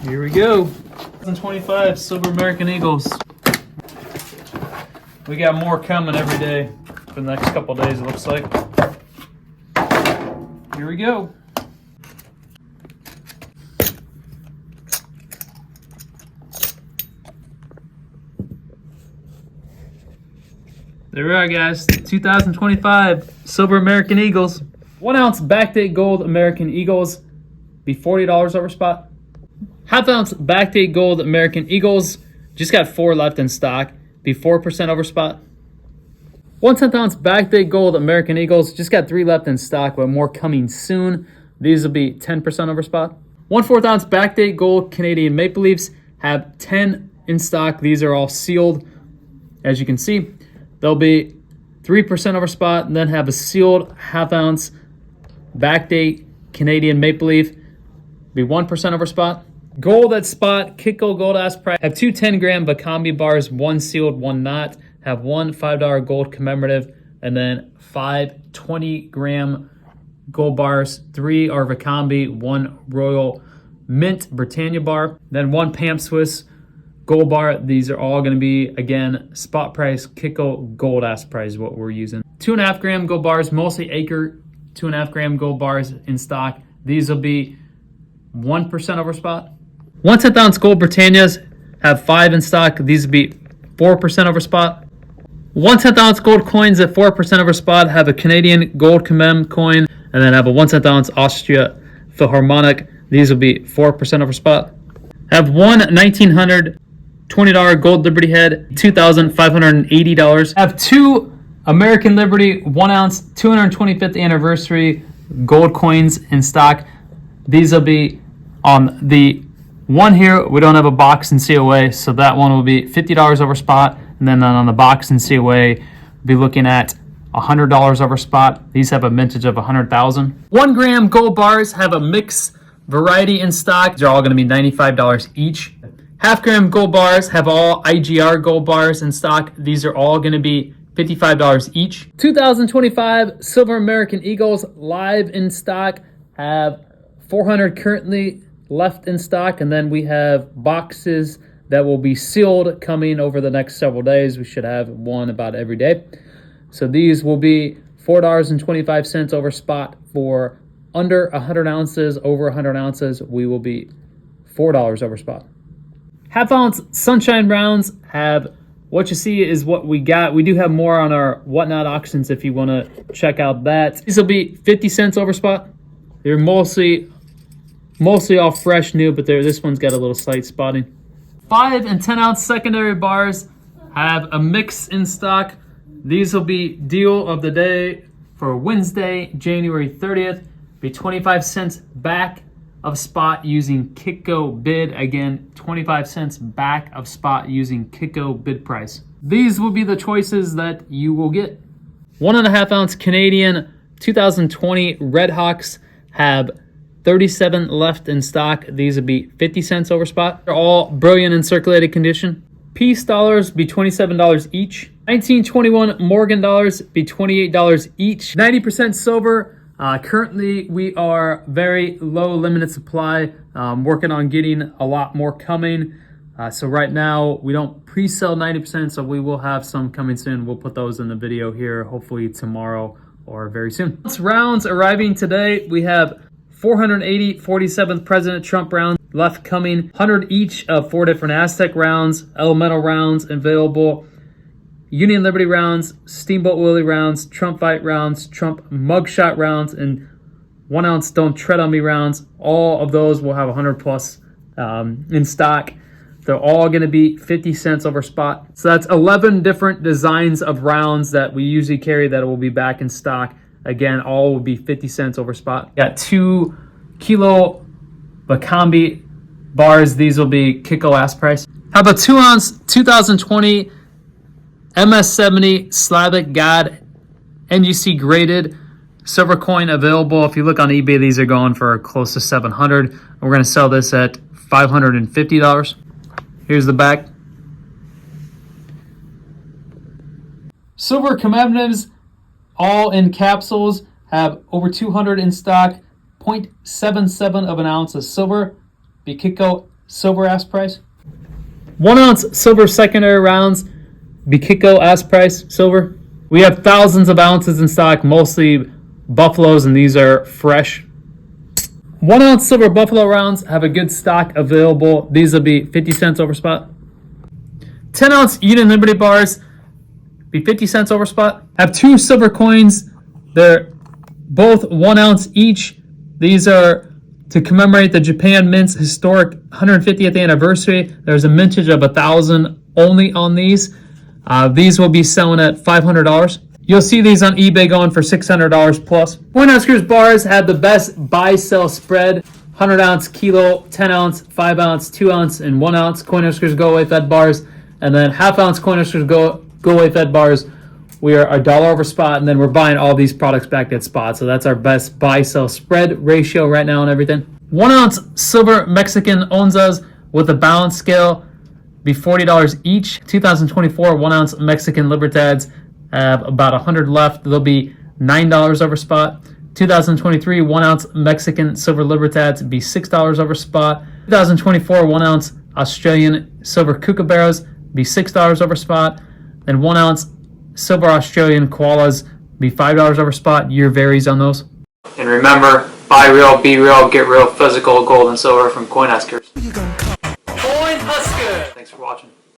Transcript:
Here we go. 2025 Silver American Eagles. We got more coming every day for the next couple days, it looks like. Here we go. There we are, guys. 2025 Silver American Eagles. 1 ounce backdate gold American Eagles be $40 over spot. Half ounce backdate gold American Eagles, just got 4 left in stock, be 4% over spot. 1/10 ounce backdate gold American Eagles, just got 3 left in stock, but more coming soon. These will be 10% over spot. 1/4 ounce backdate gold Canadian Maple Leafs have 10 in stock. These are all sealed. As you can see, they'll be 3% over spot, and then have a sealed half ounce backdate Canadian Maple Leaf, be 1% over spot. Gold at spot, Kitco Gold ASE price, have 2 10-gram Vacambi bars, 1 sealed, 1 not. Have 1 $5 gold commemorative, and then 5 20-gram gold bars. 3 are Vacambi, 1 Royal Mint Britannia bar, then 1 Pamp Swiss gold bar. These are all going to be, again, spot price, Kitco Gold ASE price is what we're using. 2.5 gram gold bars, mostly Acre 2.5 gram gold bars in stock. These will be 1% over spot. 1/10 ounce gold Britannias have 5 in stock. These will be 4% over spot. 1/10 ounce gold coins at 4% over spot have a Canadian gold commem coin, and then have a 1/10 ounce Austria Philharmonic. These will be 4% over spot. Have 1 $1,900 $20 gold Liberty head, $2,580. Have 2 American Liberty 1 ounce 225th anniversary gold coins in stock. These will be on the one here. We don't have a box and COA, so that one will be $50 over spot. And then on the box and COA, we'll be looking at $100 over spot. These have a mintage of 100,000. 1 gram gold bars have a mixed variety in stock. They're all going to be $95 each. Half gram gold bars have all IGR gold bars in stock. These are all going to be $55 each. 2025 Silver American Eagles live in stock, have 400 currently left in stock, and then we have boxes that will be sealed coming over the next several days. We should have one about every day. So these will be $4.25 over spot. For under 100 ounces, over 100 ounces, we will be $4 over spot. Half ounce Sunshine rounds have, what you see is what we got. We do have more on our Whatnot auctions if you want to check out that. These will be 50 cents over spot. They're mostly all fresh, new, but this one's got a little slight spotting. 5 and 10 ounce secondary bars have a mix in stock. These will be deal of the day for Wednesday, January 30th. Be 25 cents back of spot using Kitco bid. Again, 25 cents back of spot using Kitco bid price. These will be the choices that you will get. 1.5 ounce Canadian 2020 Red Hawks have 37 left in stock. These would be 50 cents over spot. They're all brilliant in circulated condition. Peace dollars be $27 each. 1921 Morgan dollars be $28 each. 90% silver. Currently, we are very low limited supply. Working on getting a lot more coming. So right now, we don't pre-sell 90%, so we will have some coming soon. We'll put those in the video here, hopefully tomorrow or very soon. Rounds arriving today. We have 480 47th President Trump rounds left coming. 100 each of 4 different Aztec rounds, Elemental rounds available. Union Liberty rounds, Steamboat Willie rounds, Trump Fight rounds, Trump Mugshot rounds, and 1 ounce Don't Tread on Me rounds. All of those will have 100 plus in stock. They're all going to be 50 cents over spot. So that's 11 different designs of rounds that we usually carry that will be back in stock. Again, all will be 50 cents over spot. Got 2 kilo Vacambi bars. These will be Kitco ASE price. How about 2 ounce 2020 MS70 Slavic God NUC graded silver coin available. If you look on eBay, these are going for close to $700. We're going to sell this at $550. Here's the back. Silver commemoratives, all in capsules, have over 200 in stock. 0.77 of an ounce of silver. Be Kitco silver ASE price. 1 ounce silver secondary rounds, Bikiko ASE price, silver. We have thousands of ounces in stock, mostly buffaloes, and these are fresh. 1 ounce silver buffalo rounds have a good stock available. These will be 50 cents over spot. 10 ounce Union Liberty bars be 50 cents over spot. Have 2 silver coins. They're both 1 ounce each. These are to commemorate the Japan Mint's historic 150th anniversary. There's a mintage of 1,000 only on these. These will be selling at $500. You'll see these on eBay going for $600 plus. Cornhuskers bars have the best buy-sell spread. 100 ounce, kilo, 10 ounce, 5 ounce, 2 ounce, and 1 ounce Cornhuskers Go Away Fed bars. And then half ounce Cornhuskers Go Away Fed bars. We are $1 over spot, and then we're buying all these products back at spot. So that's our best buy-sell spread ratio right now and everything. 1 ounce silver Mexican onzas with a balance scale be $40 each. 2024 1 ounce Mexican Libertads have about 100 left. They'll be $9 over spot. 2023 1 ounce Mexican silver Libertads be $6 over spot. 2024 1 ounce Australian silver Kookaburras be $6 over spot. Then 1 ounce silver Australian koalas be $5 over spot. Year varies on those. And remember, buy real, be real, get real physical gold and silver from Cornhuskers. Cornhuskers! Thanks for watching.